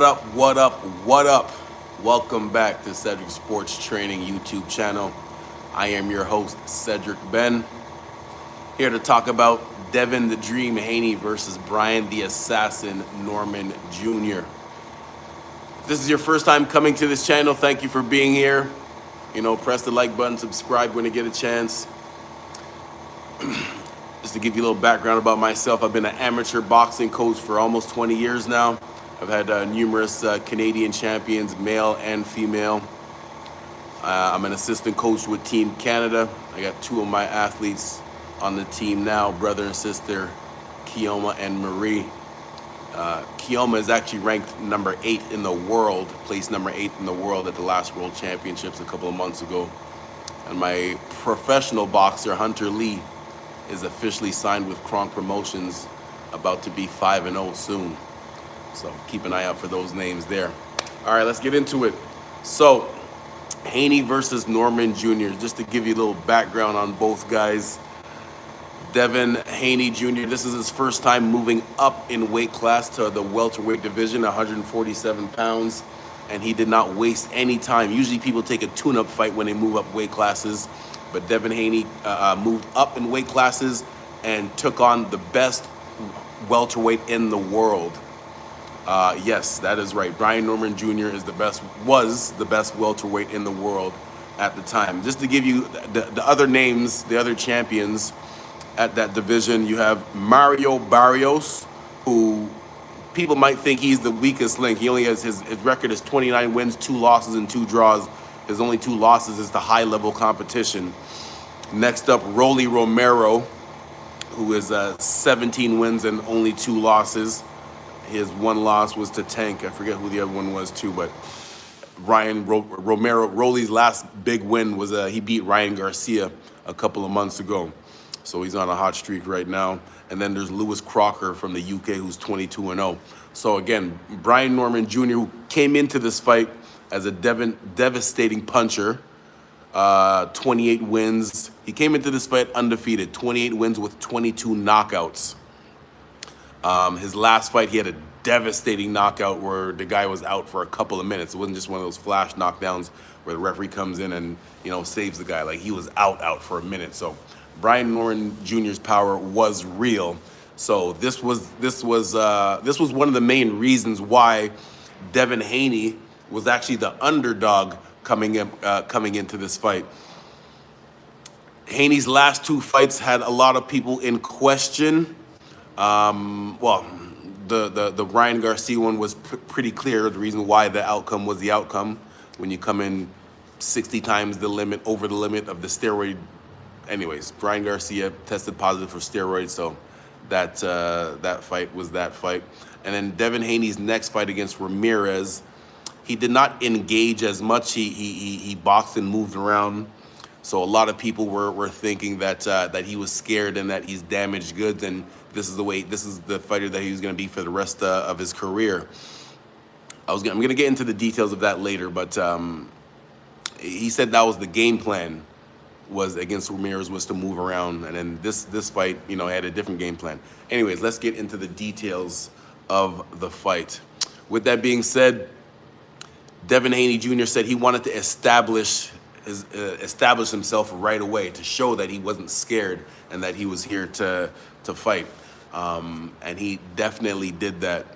What up? What up? Welcome back to Cedric Sports Training YouTube channel. I am your host, Cedric Ben, here to talk about Devin the Dream Haney versus Brian the Assassin Norman Jr. If this is your first time coming to this channel, thank you for being here. Press the like button, subscribe when you get a chance. Just to give you a little background about myself, I've been an amateur boxing coach for almost 20 years now. I've had numerous Canadian champions, male and female. I'm an assistant coach with Team Canada. I got two of my athletes on the team now, brother and sister, Kioma and Marie. Kioma is actually ranked number 8 in the world, placed number 8 in the world at the last World Championships a couple of months ago. And my professional boxer, Hunter Lee, is officially signed with Kronk Promotions, about to be 5-0 soon. So keep an eye out for those names there. All right, let's get into it. So Haney versus Norman Jr., just to give you a little background on both guys. Devin Haney Jr., this is his first time moving up in weight class to the welterweight division, 147 pounds, and he did not waste any time. Usually people take a tune-up fight when they move up weight classes, but Devin Haney moved up in weight classes and took on the best welterweight in the world. Yes, that is right. Brian Norman Jr. was the best welterweight in the world at the time. Just to give you the other names, the other champions at that division, you have Mario Barrios, who people might think he's the weakest link. He only has his record is 29 wins, 2 losses, and 2 draws. His only 2 losses is the high-level competition. Next up, Rolly Romero, who is 17 wins and only 2 losses. His one loss was to Tank. I forget who the other one was too, but Rolly's last big win was he beat Ryan Garcia a couple of months ago. So he's on a hot streak right now. And then there's Lewis Crocker from the UK, who's 22-0. So again, Brian Norman Jr., who came into this fight as a devastating puncher, 28 wins. He came into this fight undefeated, 28 wins with 22 knockouts. His last fight, he had a devastating knockout where the guy was out for a couple of minutes. It wasn't just one of those flash knockdowns where the referee comes in and saves the guy. Like, he was out for a minute. So Brian Norman Jr.'s power was real. So this was one of the main reasons why Devin Haney was actually the underdog coming into this fight. Haney's last 2 fights had a lot of people in question. The Ryan Garcia one was pretty clear. The reason why the outcome was the outcome. When you come in 60 times the limit, over the limit of the steroid. Anyways, Ryan Garcia tested positive for steroids, so that fight was that fight. And then Devin Haney's next fight against Ramirez, he did not engage as much. He boxed and moved around. So a lot of people were thinking that he was scared and that he's damaged goods, and this is the fighter that he was going to be for the rest of his career. I'm going to get into the details of that later, but he said that was the game plan, was against Ramirez, was to move around, and then this fight, had a different game plan. Anyways, let's get into the details of the fight. With that being said, Devin Haney Jr. said he wanted to establish himself right away, to show that he wasn't scared and that he was here to fight, and he definitely did that.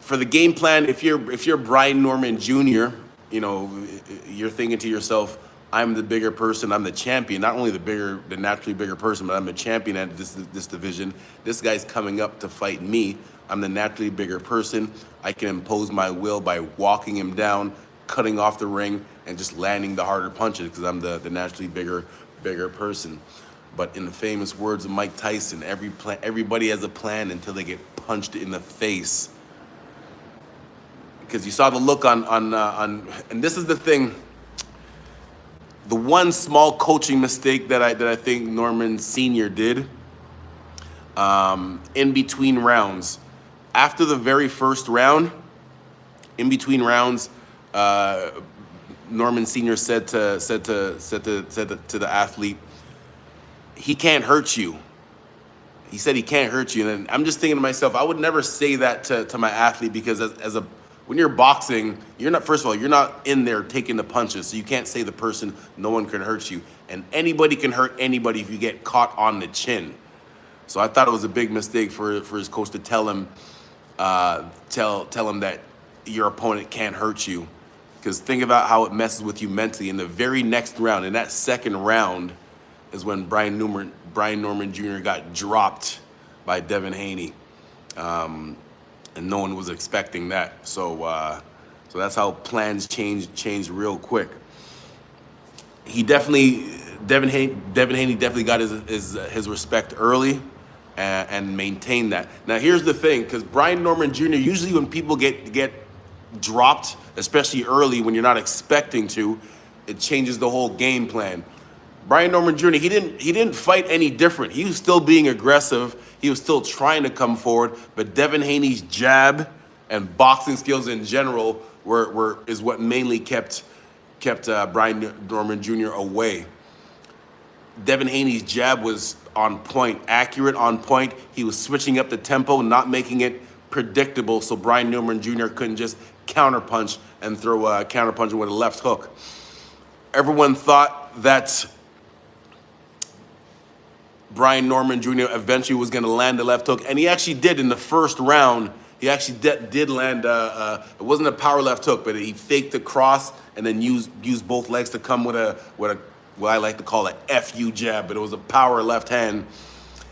For the game plan, if you're Brian Norman Jr., you're thinking to yourself, I'm the bigger person, I'm the champion, not only the naturally bigger person, but I'm the champion at this division. This guy's coming up to fight me. I'm the naturally bigger person. I can impose my will by walking him down, cutting off the ring, and just landing the harder punches because I'm the naturally bigger person. But in the famous words of Mike Tyson, everybody has a plan until they get punched in the face. Because you saw the look on and this is the thing. The one small coaching mistake that I think Norman Sr. did in between rounds, after the very first round, in between rounds, Norman Sr. said to the athlete, he can't hurt you. He said he can't hurt you. And I'm just thinking to myself, I would never say that to my athlete, because as a when you're boxing, you're not, first of all, you're not in there taking the punches, so you can't say the person, no one can hurt you. And anybody can hurt anybody if you get caught on the chin. So I thought it was a big mistake for his coach to tell him, tell him that your opponent can't hurt you. Because think about how it messes with you mentally. In the very next round, in that second round, is when Brian Norman Jr. got dropped by Devin Haney. And no one was expecting that. So that's how plans changed real quick. Devin Haney definitely got his respect early and maintained that. Now here's the thing, because Brian Norman Jr. usually when people get dropped, especially early when you're not expecting to, it changes the whole game plan. Brian Norman Jr. he didn't fight any different. He was still being aggressive. He was still trying to come forward. But Devin Haney's jab and boxing skills in general is what mainly kept Brian Norman Jr. away. Devin Haney's jab was on point, accurate, on point. He was switching up the tempo, not making it predictable, so Brian Norman Jr. couldn't just counterpunch and throw a counterpunch with a left hook. Everyone thought that Brian Norman Jr. eventually was going to land the left hook, and he actually did in the first round. He actually did land. It wasn't a power left hook, but he faked the cross and then used both legs to come with a what I like to call a FU jab, but it was a power left hand.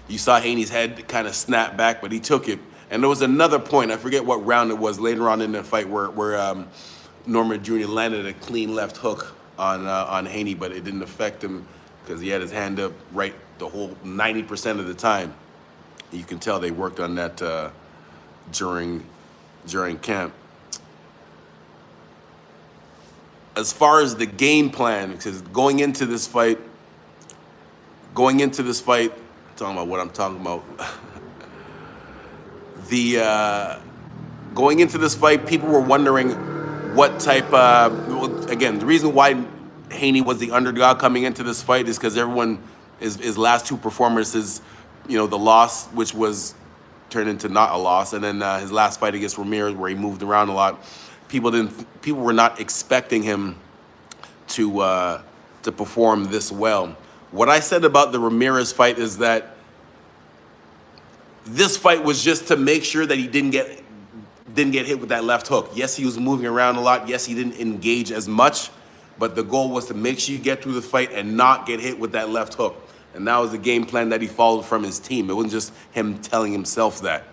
You saw Haney's head kind of snap back, but he took it. And there was another point, I forget what round it was, later on in the fight where Norman Jr. landed a clean left hook on Haney, but it didn't affect him because he had his hand up right the whole 90% of the time. You can tell they worked on that during camp. As far as the game plan, because going into this fight, talking about what I'm talking about. Going into this fight, people were wondering what type. Again, the reason why Haney was the underdog coming into this fight is because everyone, his last two performances, the loss, which was turned into not a loss, and then his last fight against Ramirez, where he moved around a lot. People were not expecting him to perform this well. What I said about the Ramirez fight is that this fight was just to make sure that he didn't get hit with that left hook. Yes, he was moving around a lot. Yes, he didn't engage as much, but the goal was to make sure you get through the fight and not get hit with that left hook. And that was the game plan that he followed from his team. It wasn't just him telling himself that,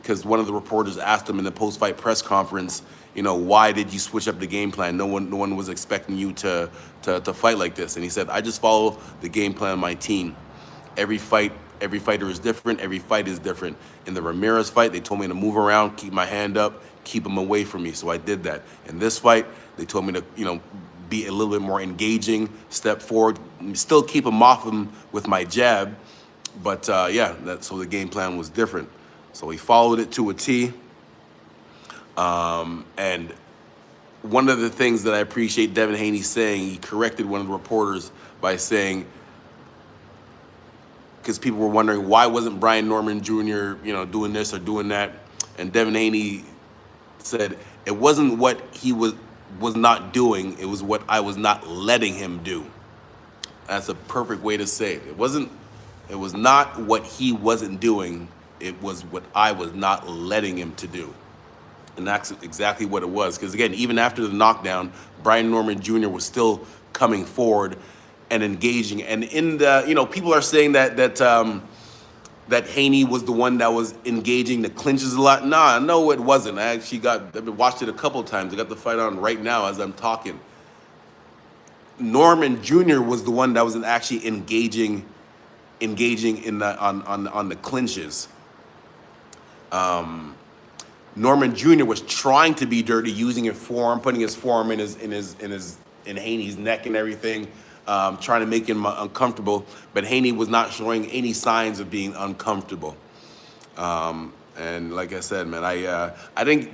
because one of the reporters asked him in the post-fight press conference, why did you switch up the game plan? No one was expecting you to fight like this. And he said, I just follow the game plan of my team. Every fighter is different. Every fight is different. In the Ramirez fight, they told me to move around, keep my hand up, keep him away from me. So I did that. In this fight, they told me to, be a little bit more engaging, step forward, still keep him off him with my jab. But so the game plan was different. So he followed it to a T. And one of the things that I appreciate Devin Haney saying, he corrected one of the reporters by saying, because people were wondering why wasn't Brian Norman Jr. Doing this or doing that, and Devin Haney said it wasn't what he was not doing, it was what I was not letting him do. That's a perfect way to say it. It was not what he wasn't doing, it was what I was not letting him to do. And that's exactly what it was. Because again, even after the knockdown, Brian Norman Jr. was still coming forward and engaging. And in the, people are saying that Haney was the one that was engaging the clinches a lot. No, it wasn't. I've watched it a couple of times. I got the fight on right now as I'm talking. Norman Jr. was the one that was actually engaging in on the clinches. Norman Jr. was trying to be dirty, using his forearm, putting his forearm in Haney's neck and everything, trying to make him uncomfortable. But Haney was not showing any signs of being uncomfortable. And like I said, man, I think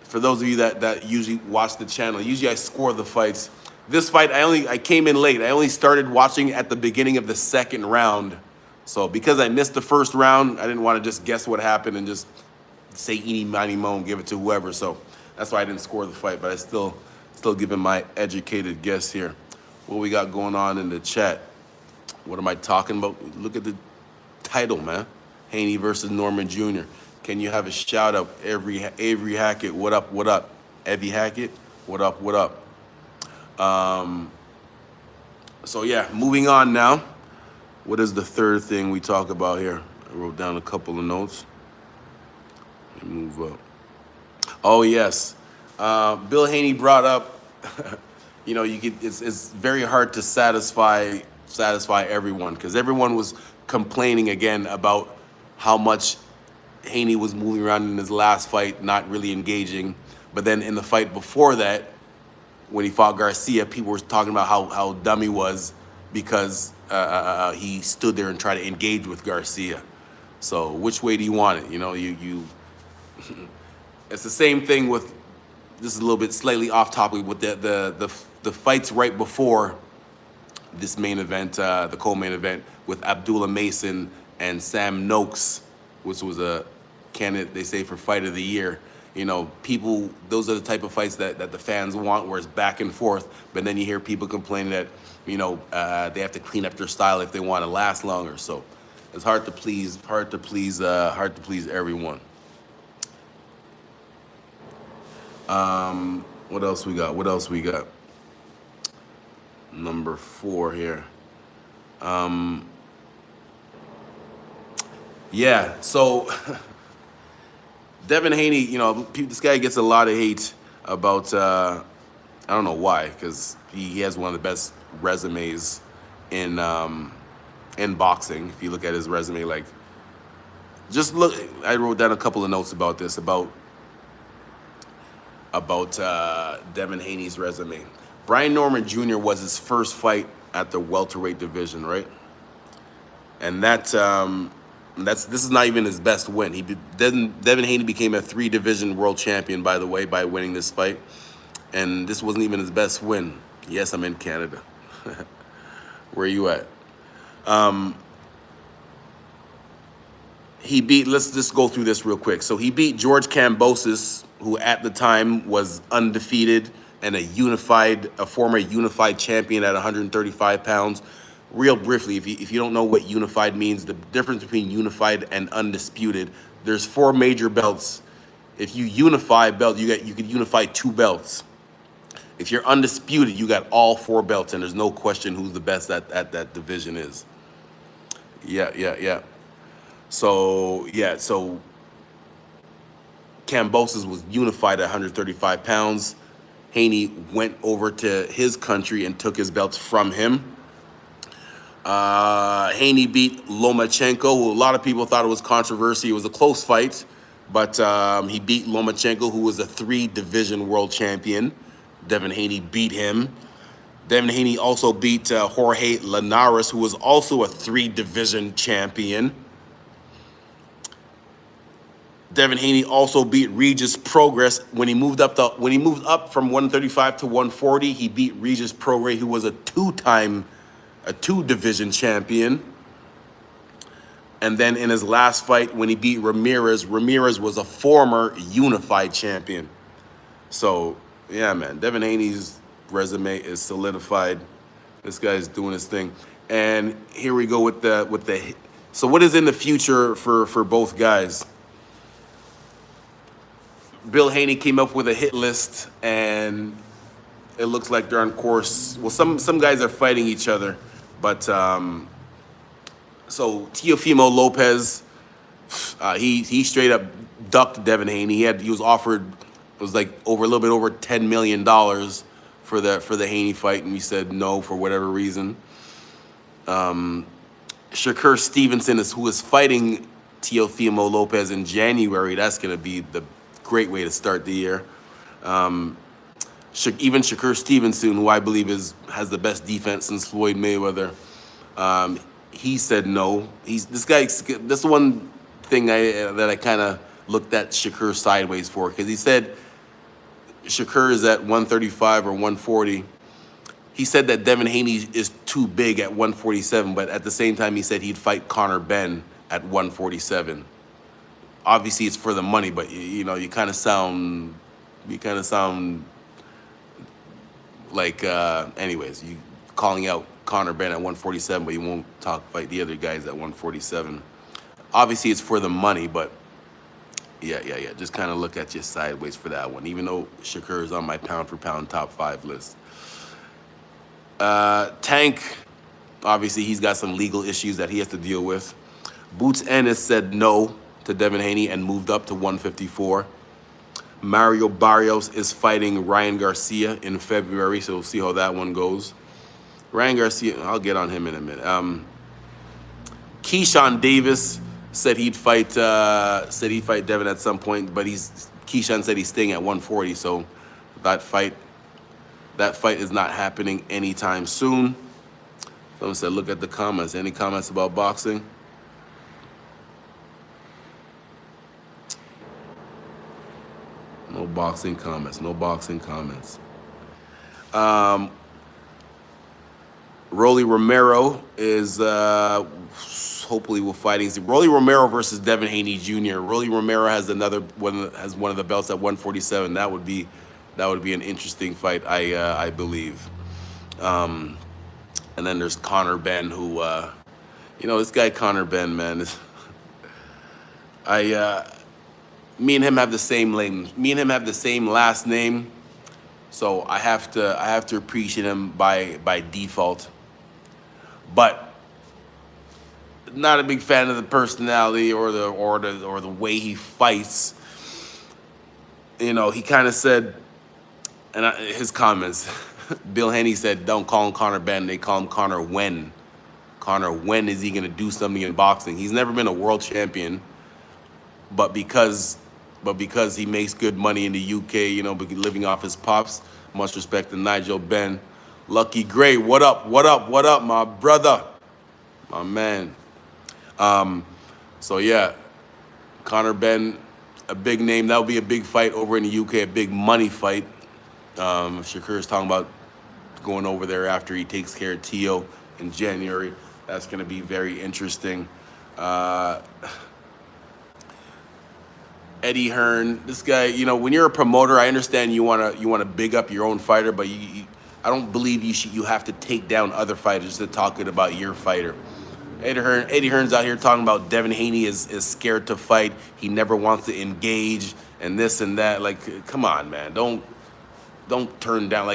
for those of you that usually watch the channel, usually I score the fights. This fight, I came in late. I only started watching at the beginning of the second round. So because I missed the first round, I didn't want to just guess what happened and just say eeny, miny, moe, give it to whoever. So That's why I didn't score the fight, but I still giving my educated guess here. What we got going on in the chat? What am I talking about? Look at the title, man. Haney versus Norman Jr. Can you have a shout out? Avery Hackett, what up, what up? Evie Hackett, what up, what up? So yeah, moving on now. What is the third thing we talk about here? I wrote down a couple of notes. Let me move up. Oh yes, Bill Haney brought up. It's very hard to satisfy everyone because everyone was complaining again about how much Haney was moving around in his last fight, not really engaging. But then in the fight before that, when he fought Garcia, people were talking about how dumb he was because he stood there and tried to engage with Garcia. So which way do you want it? You it's the same thing with, this is a little bit slightly off topic, with the fights right before this main event, the co-main event with Abdullah Mason and Sam Noakes, which was a candidate, they say, for fight of the year. People, those are the type of fights that the fans want, where it's back and forth. But then you hear people complaining that, they have to clean up their style if they want to last longer. So it's hard to please everyone. What else we got? Number 4 here. Yeah, so Devin Haney, this guy gets a lot of hate about, I don't know why, because he has one of the best resumes in boxing. If you look at his resume, just look, I wrote down a couple of notes about this, about Devin Haney's resume. Brian Norman Jr. was his first fight at the welterweight division, right? And this is not even his best win. Devin Haney became a 3-division world champion, by the way, by winning this fight. And this wasn't even his best win. Yes, I'm in Canada. Where are you at? He beat, let's just go through this real quick. So he beat George Kambosos, who at the time was undefeated and a former unified champion at 135 pounds. Real briefly, if you don't know what unified means, the difference between unified and undisputed, there's 4 major belts. If you unify a belt, you could unify 2 belts. If you're undisputed, you got all 4 belts, and there's no question who's the best at that division is. Yeah. So Kambosos was unified at 135 pounds. Haney went over to his country and took his belts from him. Haney beat Lomachenko, who a lot of people thought it was controversy. It was a close fight, but he beat Lomachenko, who was a 3-division world champion. Devin Haney beat him. Devin Haney also beat Jorge Linares, who was also a 3-division champion. Devin Haney also beat Regis Progress when he moved up from 135 to 140. He beat Regis Progress, who was a 2-division champion. And then in his last fight, when he beat Ramirez was a former unified champion. So yeah, man, Devin Haney's resume is solidified. This guy's doing his thing. And here we go with the. So what is in the future for both guys? Bill Haney came up with a hit list, and it looks like they're on course. Well, some guys are fighting each other, but so Teofimo Lopez, he straight up ducked Devin Haney. He was offered, it was like a little bit over $10 million for the Haney fight, and he said no for whatever reason. Shakur Stevenson who is fighting Teofimo Lopez in January. That's gonna be the great way to start the year. Even Shakur Stevenson, who I believe has the best defense since Floyd Mayweather, he said no. That's one thing that I kind of looked at Shakur sideways for, because he said Shakur is at 135 or 140. He said that Devin Haney is too big at 147, but at the same time he said he'd fight Conor Benn at 147. Obviously, it's for the money, but you kind of sound You kind of sound like, anyways, you calling out Conor Ben at 147, but you won't fight the other guys at 147. Obviously, it's for the money, but yeah. Just kind of look at you sideways for that one, even though Shakur is on my pound for pound top 5 list. Tank, obviously, he's got some legal issues that he has to deal with. Boots Ennis said no to Devin Haney and moved up to 154. Mario Barrios is fighting Ryan Garcia in February, so we'll see how that one goes. Ryan Garcia, I'll get on him in a minute. Keyshawn Davis said he'd fight Devin at some point, but Keyshawn said he's staying at 140, so that fight is not happening anytime soon. Someone said, look at the comments. Any comments about boxing? No boxing comments. No boxing comments. Rolly Romero is hopefully will fighting. Rolly Romero versus Devin Haney Jr. Rolly Romero has one of the belts at 147. That would be an interesting fight, I believe. And then there's Conor Ben, who this guy Conor Ben, man. Me and him have the same name. Me and him have the same last name, so I have to appreciate him by default. But not a big fan of the personality or the way he fights. He kind of said, and his comments. Bill Haney said, "Don't call him Conor Ben. They call him Conor when. Conor, when is he gonna do something in boxing? He's never been a world champion, but because he makes good money in the UK, living off his pops. Much respect to Nigel Benn. Lucky Gray, what up, my brother, my man." So yeah, Conor Ben, a big name. That would be a big fight over in the UK, a big money fight. Shakur is talking about going over there after he takes care of Tio in January. That's going to be very interesting. Eddie Hearn, this guy, when you're a promoter, I understand you wanna big up your own fighter, but I don't believe you have to take down other fighters to talk good about your fighter. Eddie Hearn's out here talking about Devin Haney is scared to fight. He never wants to engage and this and that. Like, come on, man. Don't turn down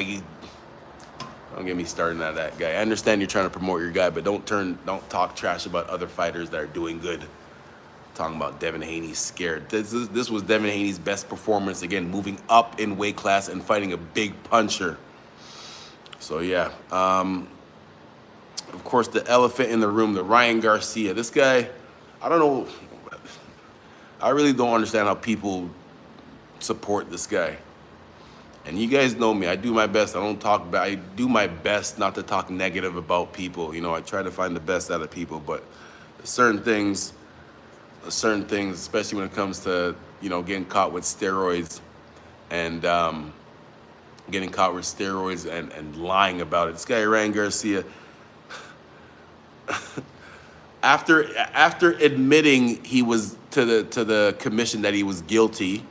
don't get me started on that guy. I understand you're trying to promote your guy, but don't talk trash about other fighters that are doing good. Talking about Devin Haney's scared. This was Devin Haney's best performance, again, moving up in weight class and fighting a big puncher. So yeah. Of course, the elephant in the room, the Ryan Garcia. This guy, I don't know. I really don't understand how people support this guy. And you guys know me. I do my best. I do my best not to talk negative about people. I try to find the best out of people, but certain things, especially when it comes to, getting caught with steroids and and lying about it. This guy, Ryan Garcia, after admitting he was to the commission that he was guilty,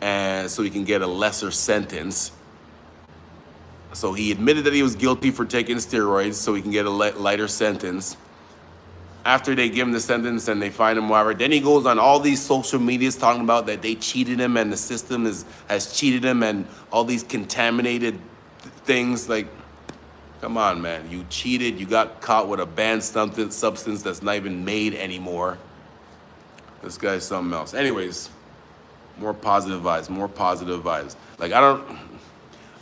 and so he can get a lesser sentence. So he admitted that he was guilty for taking steroids, so he can get a lighter sentence. After they give him the sentence and they find him, whatever, then he goes on all these social medias talking about that they cheated him and the system has cheated him and all these contaminated things. Like, come on, man. You cheated. You got caught with a banned substance that's not even made anymore. This guy's something else. Anyways, more positive vibes. Like, I don't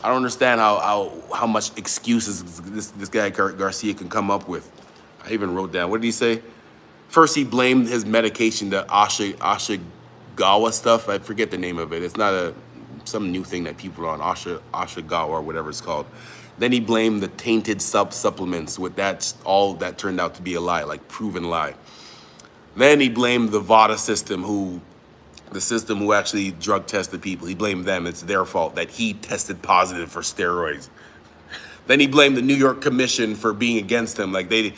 understand how much excuses this guy Garcia can come up with. I even wrote down, what did he say? First, he blamed his medication, the Ashagawa stuff. I forget the name of it. It's not some new thing that people are on, Ashagawa or whatever it's called. Then he blamed the tainted supplements. All that turned out to be a lie, like proven lie. Then he blamed the VADA system, who actually drug tested people. He blamed them. It's their fault that he tested positive for steroids. Then he blamed the New York Commission for being against him. Like the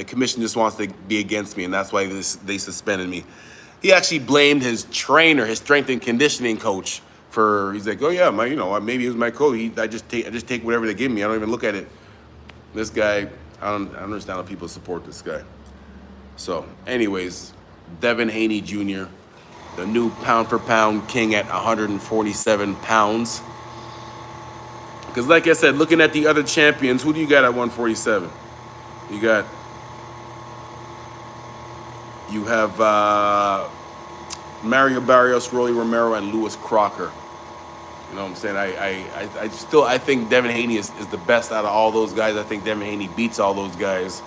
commission just wants to be against me, and that's why they suspended me. He actually blamed his trainer, his strength and conditioning coach, he's like, oh yeah, maybe it was my coach. I just take whatever they give me. I don't even look at it. This guy, I don't understand how people support this guy. So, anyways, Devin Haney Jr., the new pound for pound king at 147 pounds. Because, like I said, looking at the other champions, who do you got at 147? You have Mario Barrios, Rolly Romero, and Louis Crocker. You know what I'm saying? I think Devin Haney is the best out of all those guys. I think Devin Haney beats all those guys.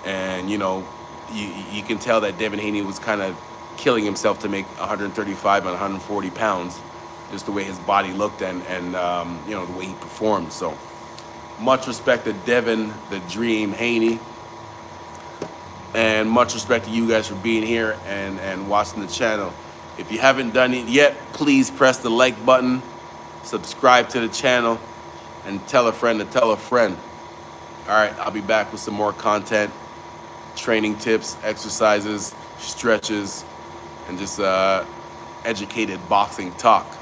And, you can tell that Devin Haney was kind of killing himself to make 135 and 140 pounds, just the way his body looked and the way he performed. So much respect to Devin, the Dream Haney. And much respect to you guys for being here and watching the channel. If you haven't done it yet, please press the like button, subscribe to the channel, and tell a friend to tell a friend. All right, I'll be back with some more content, training tips, exercises, stretches, and just educated boxing talk.